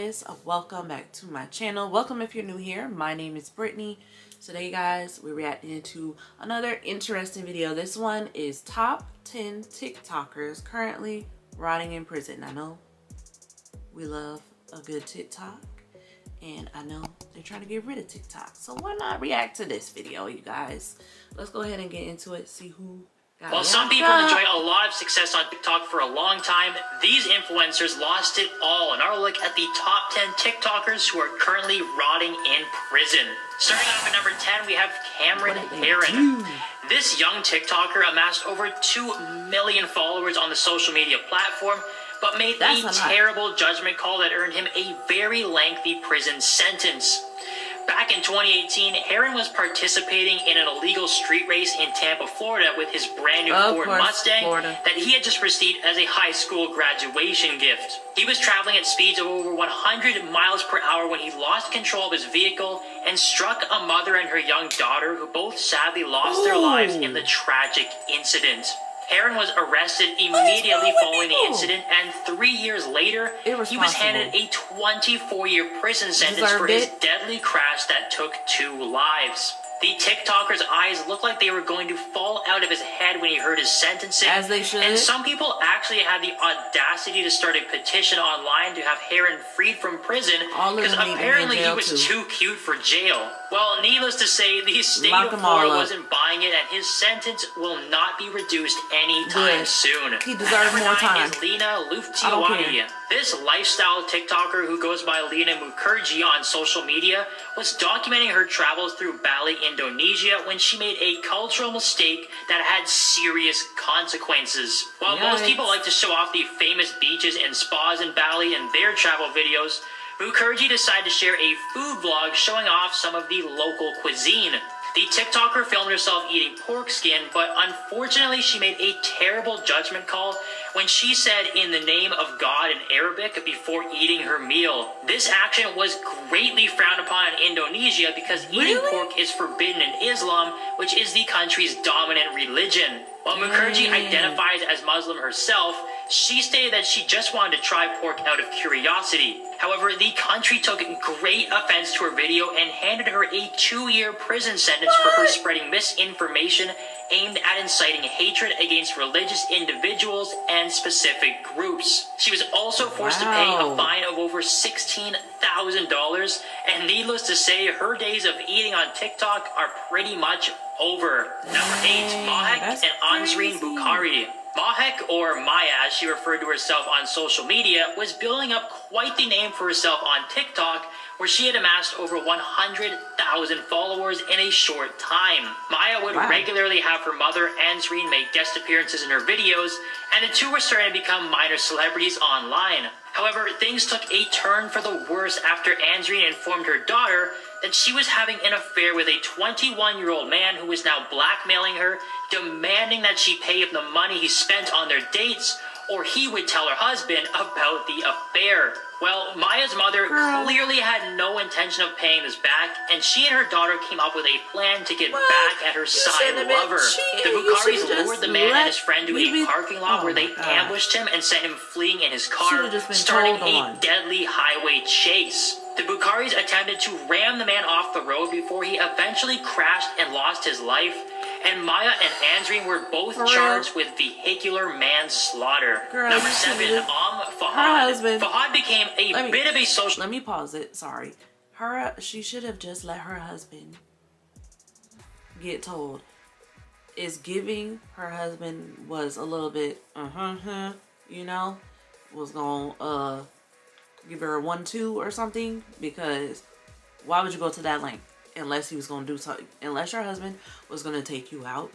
guys, welcome back to my channel. Welcome if you're new here. My name is Brittany. Today guys, we're reacting to another interesting video. This one is top 10 TikTokers currently rotting in prison. I know we love a good TikTok, and I know they're trying to get rid of TikTok, so why not react to this video, you guys? Let's go ahead and get into it, see who got While some people enjoy a lot of success on TikTok for a long time, these influencers lost it all and are look at the top 10 TikTokers who are currently rotting in prison. Starting off at number 10, we have Cameron Heron. This young TikToker amassed over 2 million followers on the social media platform, but made a terrible judgment call that earned him a very lengthy prison sentence. Back in 2018, Heron was participating in an illegal street race in Tampa, Florida with his brand new Ford Mustang that he had just received as a high school graduation gift. He was traveling at speeds of over 100 miles per hour when he lost control of his vehicle and struck a mother and her young daughter, who both sadly lost their lives in the tragic incident. Heron was arrested immediately following the incident, and 3 years later, he was handed a 24-year prison sentence for his deadly crash that took 2 lives. The TikToker's eyes looked like they were going to fall out of his head when he heard his sentencing. As they should. And some people actually had the audacity to start a petition online to have Heron freed from prison because apparently he was too cute for jail. Well, needless to say, the state of Florida wasn't buying it, and his sentence will not be reduced anytime soon. He deserves more time. Is Lena Luftiwani. This lifestyle TikToker, who goes by Lena Mukherjee on social media, was documenting her travels through Bali, Indonesia, when she made a cultural mistake that had serious consequences. While most people like to show off the famous beaches and spas in Bali in their travel videos, Mukherjee decided to share a food vlog showing off some of the local cuisine. The TikToker filmed herself eating pork skin, but unfortunately she made a terrible judgment call when she said "in the name of God" in Arabic before eating her meal. This action was greatly frowned upon in Indonesia because eating pork is forbidden in Islam, which is the country's dominant religion. While Mukherjee identifies as Muslim herself, she stated that she just wanted to try pork out of curiosity. However, the country took great offense to her video and handed her a 2-year prison sentence for her spreading misinformation aimed at inciting hatred against religious individuals and specific groups. She was also forced to pay a fine of over $16,000, and needless to say, her days of eating on TikTok are pretty much over. Number 8, Mahek and Ansreen Bukhari. Mahek, or Maya as she referred to herself on social media, was building up quite the name for herself on TikTok, where she had amassed over 100,000 followers in a short time. Maya would regularly have her mother, Ansreen, make guest appearances in her videos, and the two were starting to become minor celebrities online. However, things took a turn for the worse after Ansreen informed her daughter that she was having an affair with a 21-year-old man who was now blackmailing her, demanding that she pay him the money he spent on their dates, or he would tell her husband about the affair. Well, Maya's mother clearly had no intention of paying this back, and she and her daughter came up with a plan to get back at her side lover. The Bukharis lured the man and his friend to a parking lot where they ambushed him and sent him fleeing in his car, starting a deadly highway chase. The Bukharis attempted to ram the man off the road before he eventually crashed and lost his life, and Maya and Ansreen were both charged with vehicular manslaughter. Number 7, Fahad. Fahad became a bit of a social... Let me pause it, sorry. She should have just let her husband get told. Is giving her husband was a little bit, you know, was gonna, give her a 1-2 or something, because why would you go to that length unless he was going to do something, unless your husband was going to take you out?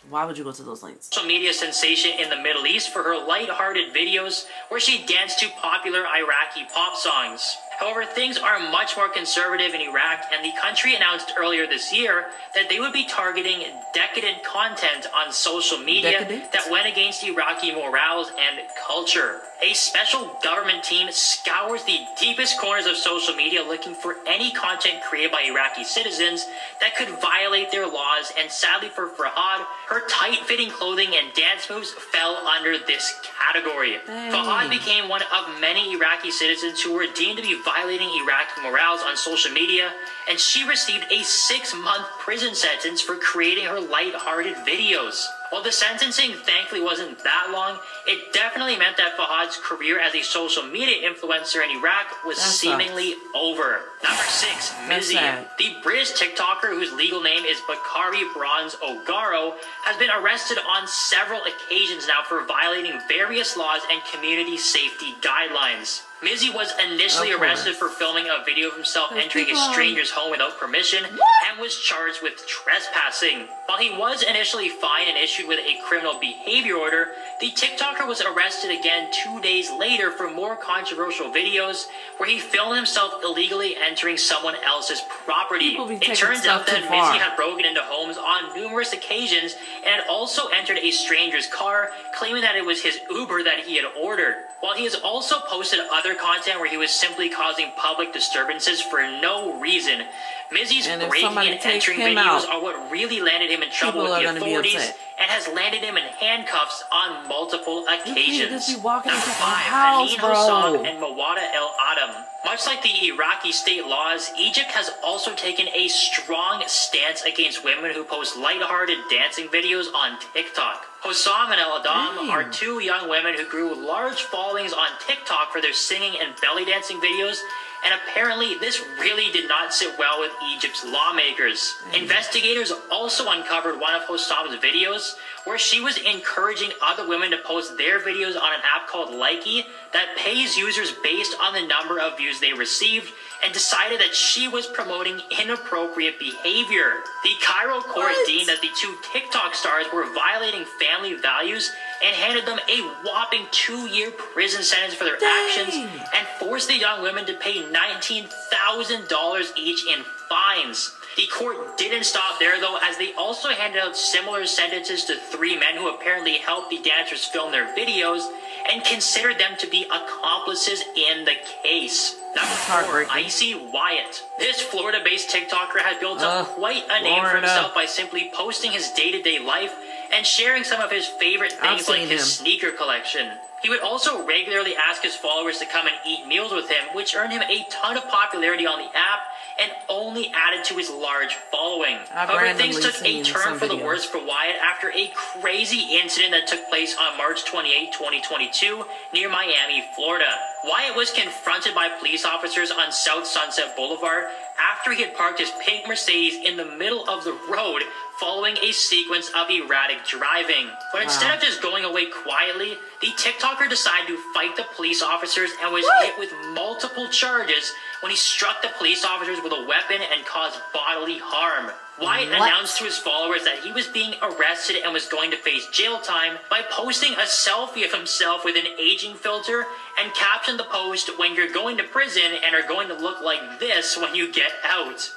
Why would you go to those lengths? Social media sensation in the Middle East for her light-hearted videos where she danced to popular Iraqi pop songs. However, things are much more conservative in Iraq, and the country announced earlier this year that they would be targeting decadent content on social media that went against Iraqi morals and culture. A special government team scours the deepest corners of social media looking for any content created by Iraqi citizens that could violate their laws, and sadly for Fahad, her tight-fitting clothing and dance moves fell under this category. Fahad became one of many Iraqi citizens who were deemed to be violating Iraqi morals on social media, and she received a 6-month prison sentence for creating her light-hearted videos. While the sentencing thankfully wasn't that long, it definitely meant that Fahad's career as a social media influencer in Iraq was seemingly over. Number 6, Mizzy. The British TikToker, whose legal name is Bakari Bronze Ogaro, has been arrested on several occasions now for violating various laws and community safety guidelines. Mizzy was initially arrested for filming a video of himself entering a stranger's home without permission and was charged with trespassing. While he was initially fined and issued with a criminal behavior order, the TikToker was arrested again 2 days later for more controversial videos where he filmed himself illegally entering someone else's property. It turns out that Mizzy had broken into homes on numerous occasions and had also entered a stranger's car, claiming that it was his Uber that he had ordered. While he has also posted other content where he was simply causing public disturbances for no reason, Mizzy's breaking and entering videos are what really landed him in trouble with the authorities and has landed him in handcuffs on multiple occasions. Number 5, Haneen Hossam and Mawada El Adam. Much like the Iraqi state laws, Egypt has also taken a strong stance against women who post lighthearted dancing videos on TikTok. Hossam and El Adam are 2 young women who grew large followings on TikTok for their singing and belly dancing videos, and apparently this really did not sit well with Egypt's lawmakers. Investigators also uncovered one of Hossam's videos where she was encouraging other women to post their videos on an app called Likey that pays users based on the number of views they received, and decided that she was promoting inappropriate behavior. The Cairo court deemed that the 2 TikTok stars were violating family values and handed them a whopping 2-year prison sentence for their actions, and forced the young women to pay $19,000 each in fines. The court didn't stop there though, as they also handed out similar sentences to 3 men who apparently helped the dancers film their videos and considered them to be accomplices in the case. Number 4, Icy Wyatt. This Florida-based TikToker had built up quite a name for himself by simply posting his day-to-day life and sharing some of his favorite things like his sneaker collection. He would also regularly ask his followers to come and eat meals with him, which earned him a ton of popularity on the app and only added to his large following. However, things took a turn for the worse for Wyatt after a crazy incident that took place on March 28, 2022 near Miami, Florida. Wyatt was confronted by police officers on South Sunset Boulevard after he had parked his pink Mercedes in the middle of the road following a sequence of erratic driving. But instead of just going away quietly, the TikToker decided to fight the police officers and was hit with multiple charges when he struck the police officers with a weapon and caused bodily harm. Wyatt announced to his followers that he was being arrested and was going to face jail time by posting a selfie of himself with an aging filter and captioned the post, "When you're going to prison and are going to look like this when you get out."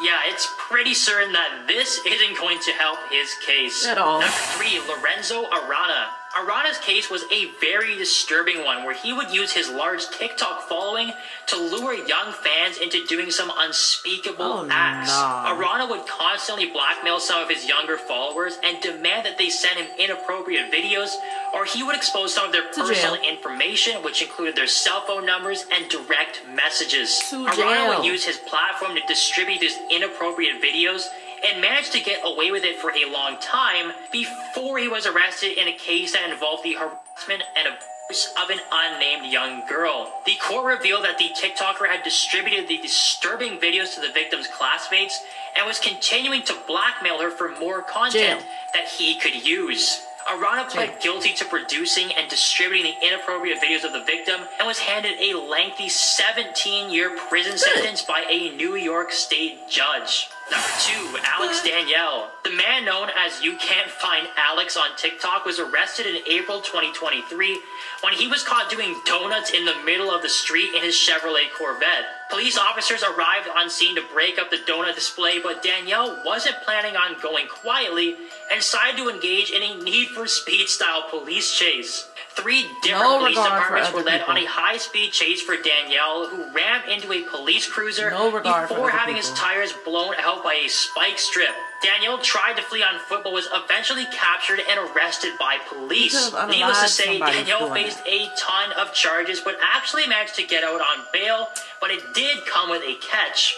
Yeah, it's pretty certain that this isn't going to help his case. At all. Number 3, Lorenzo Arana. Arana's case was a very disturbing one where he would use his large TikTok following to lure young fans into doing some unspeakable acts. Arana would constantly blackmail some of his younger followers and demand that they send him inappropriate videos, or he would expose some of their personal information, which included their cell phone numbers and direct messages. Arana would use his platform to distribute these inappropriate videos and managed to get away with it for a long time before he was arrested in a case that involved the harassment and abuse of an unnamed young girl. The court revealed that the TikToker had distributed the disturbing videos to the victim's classmates and was continuing to blackmail her for more content that he could use. Arana pled guilty to producing and distributing the inappropriate videos of the victim and was handed a lengthy 17-year prison sentence by a New York state judge. Number 2, Alex Danielle. The man known as You Can't Find Alex on TikTok was arrested in April 2023 when he was caught doing donuts in the middle of the street in his Chevrolet Corvette. Police officers arrived on scene to break up the donut display, but Danielle wasn't planning on going quietly and decided to engage in a Need for Speed style police chase. 3 different police departments were led on a high-speed chase for Danielle, who ran into a police cruiser before having his tires blown out by a spike strip. Danielle tried to flee on foot but was eventually captured and arrested by police. Needless to say, Danielle faced a ton of charges but actually managed to get out on bail, but it did come with a catch.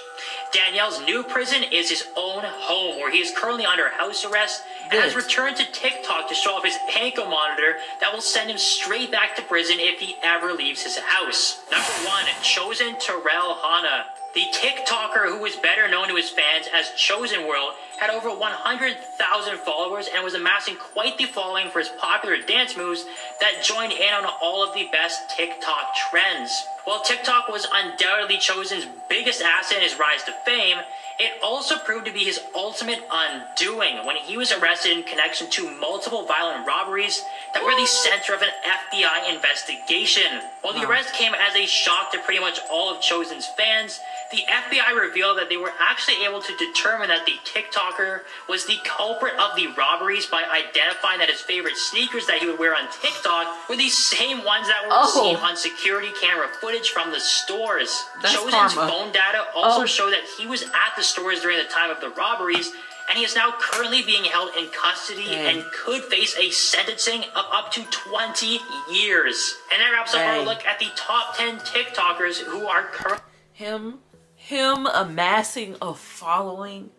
Danielle's new prison is his own home, where he is currently under house arrest and has returned to TikTok to show off his ankle monitor that will send him straight back to prison if he ever leaves his house. Number 1, Chosen Terrell Hanna. The TikToker, who is better known to his fans as Chosen World, had over 100,000 followers and was amassing quite the following for his popular dance moves that joined in on all of the best TikTok trends. While TikTok was undoubtedly Chosen's biggest asset in his rise to fame, it also proved to be his ultimate undoing when he was arrested in connection to multiple violent robberies that were the center of an FBI investigation. While the arrest came as a shock to pretty much all of Chosen's fans, the FBI revealed that they were actually able to determine that the TikToker was the culprit of the robberies by identifying that his favorite sneakers that he would wear on TikTok were the same ones that were seen on security camera footage from the stores. Chosen's phone data also showed that he was at the stores during the time of the robberies, and he is now currently being held in custody and could face a sentencing of up to 20 years. And that wraps up our look at the top 10 TikTokers who are currently... Him amassing a following,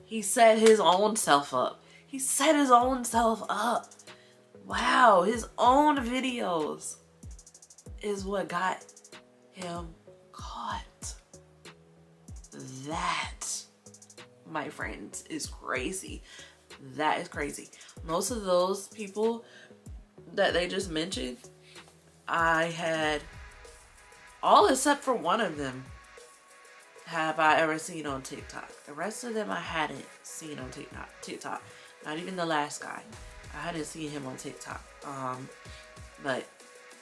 he set his own self up. He set his own self up. Wow, his own videos is what got him caught. That, my friends, is crazy. That is crazy. Most of those people that they just mentioned, I had all except for one of them have I ever seen on TikTok. The rest of them I hadn't seen on TikTok. Not even the last guy. I hadn't seen him on TikTok. But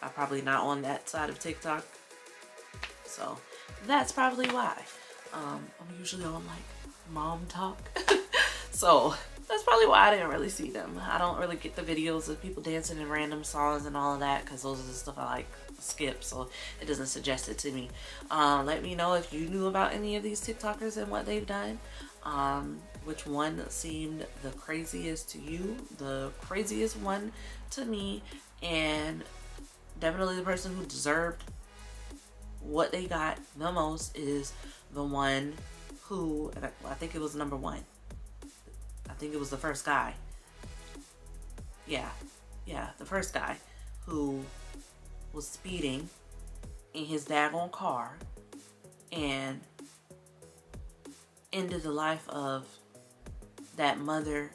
I'm probably not on that side of TikTok. So that's probably why. I'm usually on like mom talk. So that's probably why I didn't really see them. I don't really get the videos of people dancing in random songs and all of that, because those are the stuff I like skip, so it doesn't suggest it to me. Let me know if you knew about any of these TikTokers and what they've done. Which one seemed the craziest to you, the craziest one to me, and definitely the person who deserved what they got the most is the one who, I think it was number 1. I think it was the first guy. Yeah, the first guy who was speeding in his daggone car and ended the life of that mother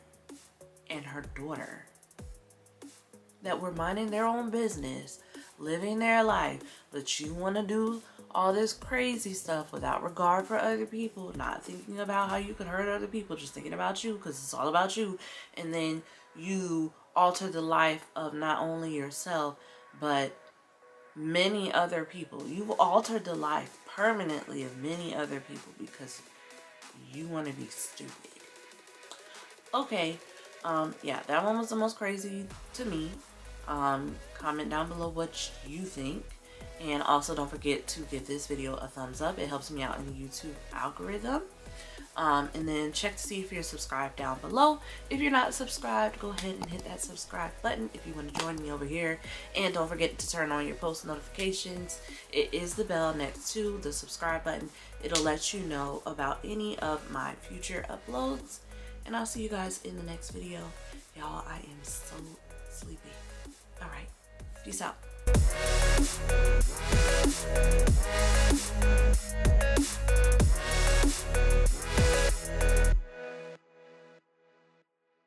and her daughter that were minding their own business, living their life, but you want to do all this crazy stuff without regard for other people, not thinking about how you can hurt other people, just thinking about you because it's all about you. And then you alter the life of not only yourself, but many other people. You've altered the life permanently of many other people because you want to be stupid. Okay, yeah, that one was the most crazy to me. Comment down below what you think. And also don't forget to give this video a thumbs up. It helps me out in the YouTube algorithm. And then check to see if you're subscribed down below. If you're not subscribed, go ahead and hit that subscribe button if you want to join me over here. And don't forget to turn on your post notifications. It is the bell next to the subscribe button. It'll let you know about any of my future uploads. And I'll see you guys in the next video. Y'all, I am so sleepy. All right, peace out.